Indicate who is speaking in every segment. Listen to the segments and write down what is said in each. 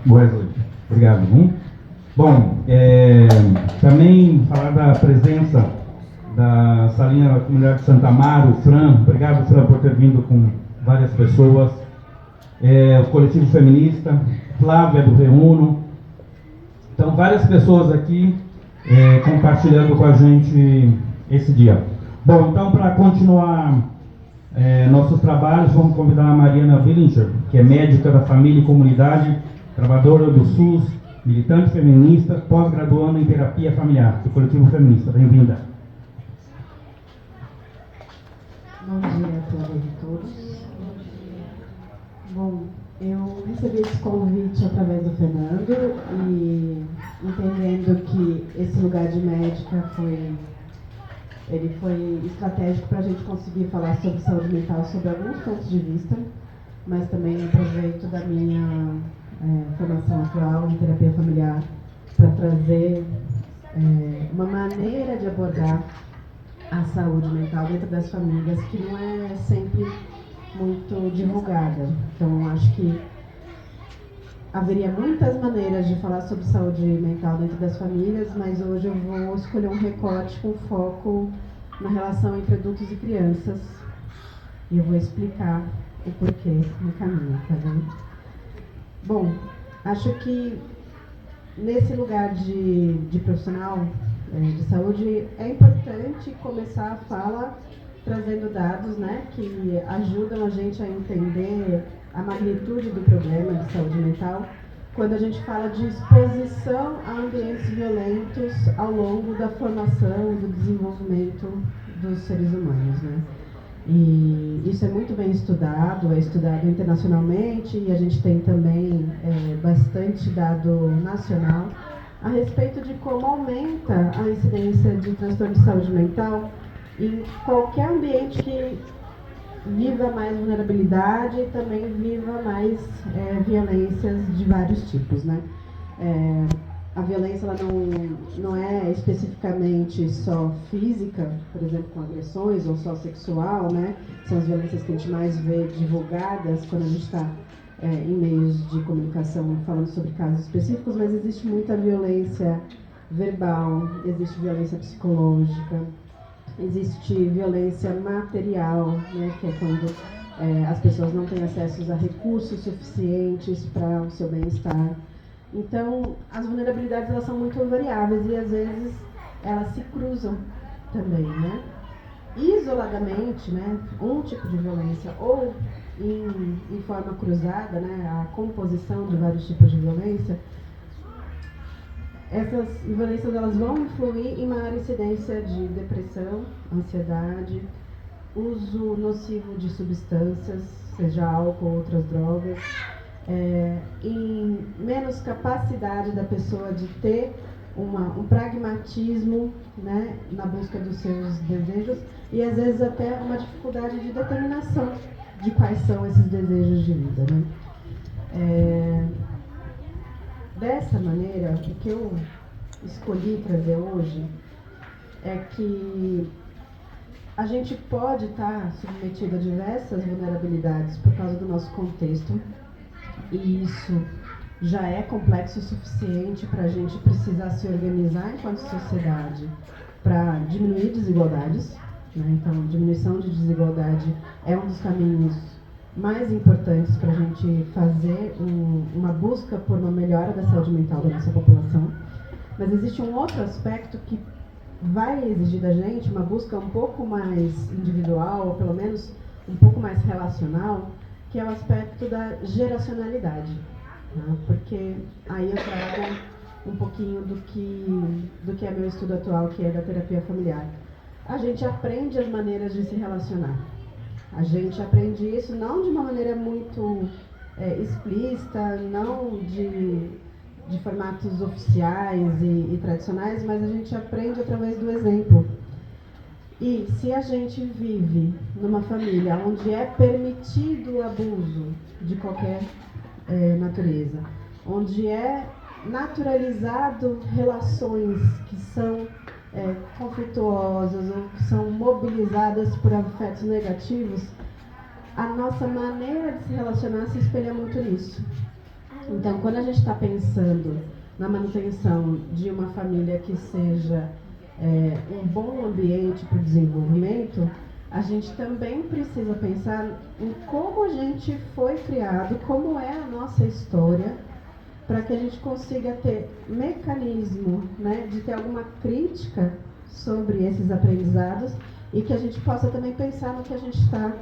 Speaker 1: Wesley, obrigado. Bom, também falar da presença da Salinha Comunidade de Santa Amaro, o Fran, obrigado, Fran, por ter vindo com várias pessoas, o Coletivo Feminista, Flávia do Reuno, então várias pessoas aqui compartilhando com a gente esse dia. Bom, então para continuar nossos trabalhos, vamos convidar a Mariana Willinger, que é médica da família e comunidade, trabalhadora do SUS, militante feminista, pós-graduando em terapia familiar, do Coletivo Feminista. Bem-vinda.
Speaker 2: Bom dia a todas e todos. Bom, eu recebi esse convite através do Fernando e entendendo que esse lugar de médica foi estratégico para a gente conseguir falar sobre saúde mental sob alguns pontos de vista, mas também aproveito da minha formação atual em terapia familiar para trazer uma maneira de abordar a saúde mental dentro das famílias que não é sempre muito divulgada. Então, acho que haveria muitas maneiras de falar sobre saúde mental dentro das famílias, mas hoje eu vou escolher um recorte com foco na relação entre adultos e crianças. E eu vou explicar o porquê no caminho, tá vendo? Bom, acho que nesse lugar de profissional de saúde é importante começar a fala trazendo dados, né, que ajudam a gente a entender a magnitude do problema de saúde mental quando a gente fala de exposição a ambientes violentos ao longo da formação e do desenvolvimento dos seres humanos, né? E isso é muito bem estudado, é estudado internacionalmente e a gente tem também bastante dado nacional a respeito de como aumenta a incidência de transtorno de saúde mental em qualquer ambiente que viva mais vulnerabilidade e também viva mais violências de vários tipos, né? A violência ela não é especificamente só física, por exemplo, com agressões, ou só sexual, né? São as violências que a gente mais vê divulgadas quando a gente está em meios de comunicação falando sobre casos específicos, mas existe muita violência verbal, existe violência psicológica, existe violência material, né? Que é quando as pessoas não têm acesso a recursos suficientes para o seu bem-estar. Então, as vulnerabilidades elas são muito variáveis e às vezes elas se cruzam também, né? Isoladamente, né, um tipo de violência ou em forma cruzada, né, a composição de vários tipos de violência, essas violências elas vão influir em maior incidência de depressão, ansiedade, uso nocivo de substâncias, seja álcool ou outras drogas, em menos capacidade da pessoa de ter um pragmatismo, né, na busca dos seus desejos e às vezes até uma dificuldade de determinação de quais são esses desejos de vida, né? Dessa maneira, o que eu escolhi trazer hoje é que a gente pode estar submetido a diversas vulnerabilidades por causa do nosso contexto. E isso já é complexo o suficiente para a gente precisar se organizar enquanto sociedade para diminuir desigualdades, né? Então, diminuição de desigualdade é um dos caminhos mais importantes para a gente fazer uma busca por uma melhora da saúde mental da nossa população. Mas existe um outro aspecto que vai exigir da gente uma busca um pouco mais individual, ou pelo menos um pouco mais relacional, que é o aspecto da geracionalidade, né? Porque aí eu trago um pouquinho do que é meu estudo atual, que é da terapia familiar. A gente aprende as maneiras de se relacionar. A gente aprende isso não de uma maneira muito explícita, não de formatos oficiais e tradicionais, mas a gente aprende através do exemplo. E se a gente vive numa família onde é permitido o abuso de qualquer natureza, onde é naturalizado relações que são conflituosas ou que são mobilizadas por afetos negativos, a nossa maneira de se relacionar se espelha muito nisso. Então, quando a gente está pensando na manutenção de uma família que seja um bom ambiente para o desenvolvimento, a gente também precisa pensar em como a gente foi criado, como é a nossa história, para que a gente consiga ter mecanismo, né, de ter alguma crítica sobre esses aprendizados e que a gente possa também pensar no que a gente está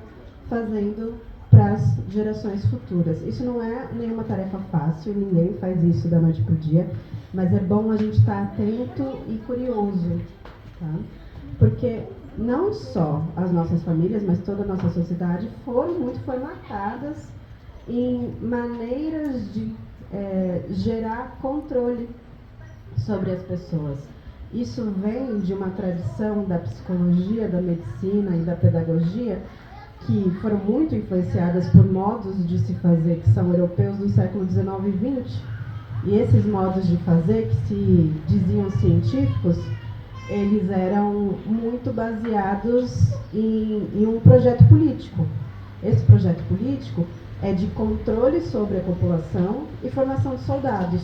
Speaker 2: fazendo para as gerações futuras. Isso não é nenhuma tarefa fácil, ninguém faz isso da noite para o dia, mas é bom a gente estar atento e curioso, tá? Porque não só as nossas famílias, mas toda a nossa sociedade foram muito formatadas em maneiras de gerar controle sobre as pessoas. Isso vem de uma tradição da psicologia, da medicina e da pedagogia que foram muito influenciadas por modos de se fazer que são europeus do século XIX e XX. E esses modos de fazer, que se diziam científicos, eles eram muito baseados em um projeto político. Esse projeto político é de controle sobre a população e formação de soldados.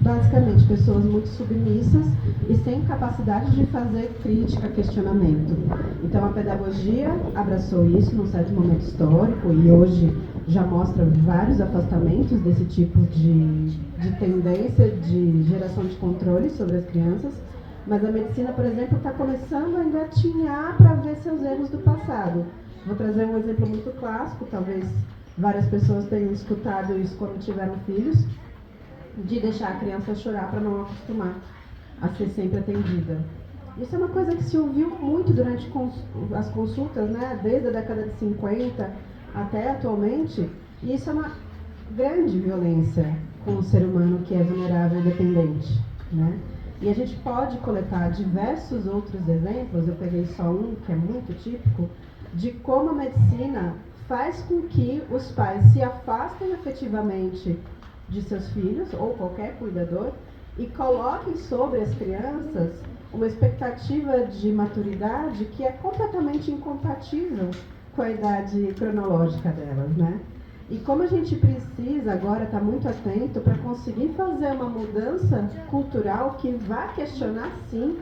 Speaker 2: Basicamente, pessoas muito submissas e sem capacidade de fazer crítica, questionamento. Então, a pedagogia abraçou isso num certo momento histórico e hoje já mostra vários afastamentos desse tipo de tendência de geração de controle sobre as crianças. Mas a medicina, por exemplo, está começando a engatinhar para ver seus erros do passado. Vou trazer um exemplo muito clássico, talvez várias pessoas tenham escutado isso quando tiveram filhos, de deixar a criança chorar para não acostumar a ser sempre atendida. Isso é uma coisa que se ouviu muito durante as consultas, né, desde a década de 50 até atualmente, e isso é uma grande violência com o ser humano que é vulnerável e dependente, né? E a gente pode coletar diversos outros exemplos, eu peguei só um que é muito típico, de como a medicina faz com que os pais se afastem efetivamente de seus filhos ou qualquer cuidador e coloquem sobre as crianças uma expectativa de maturidade que é completamente incompatível com a idade cronológica delas, né? E como a gente precisa agora estar muito atento para conseguir fazer uma mudança cultural que vá questionar, sim,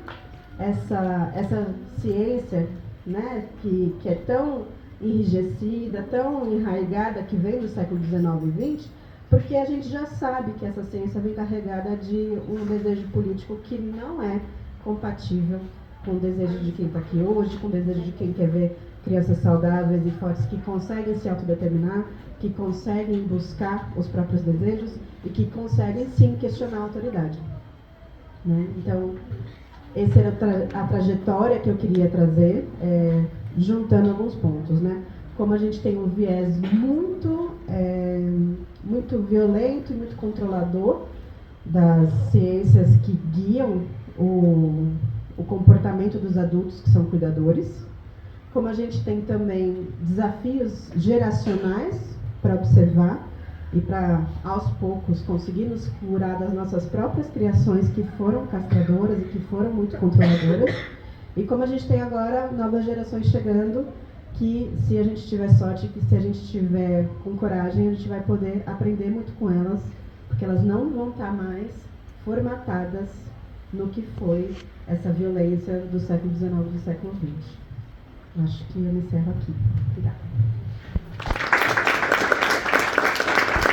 Speaker 2: essa ciência, né, que é tão enrijecida, tão enraizada, que vem do século XIX e XX, porque a gente já sabe que essa ciência vem carregada de um desejo político que não é compatível com o desejo de quem está aqui hoje, com o desejo de quem quer ver crianças saudáveis e fortes que conseguem se autodeterminar, que conseguem buscar os próprios desejos e que conseguem, sim, questionar a autoridade, né? Então, essa era a trajetória que eu queria trazer, juntando alguns pontos, né? Como a gente tem um viés muito violento e muito controlador das ciências que guiam o comportamento dos adultos que são cuidadores, como a gente tem também desafios geracionais para observar e para, aos poucos, conseguir nos curar das nossas próprias criações que foram castradoras e que foram muito controladoras, e como a gente tem agora novas gerações chegando que, se a gente tiver sorte, que se a gente tiver com coragem, a gente vai poder aprender muito com elas, porque elas não vão estar mais formatadas no que foi essa violência do século XIX e do século XX. Acho que eu me encerro aqui. Obrigada.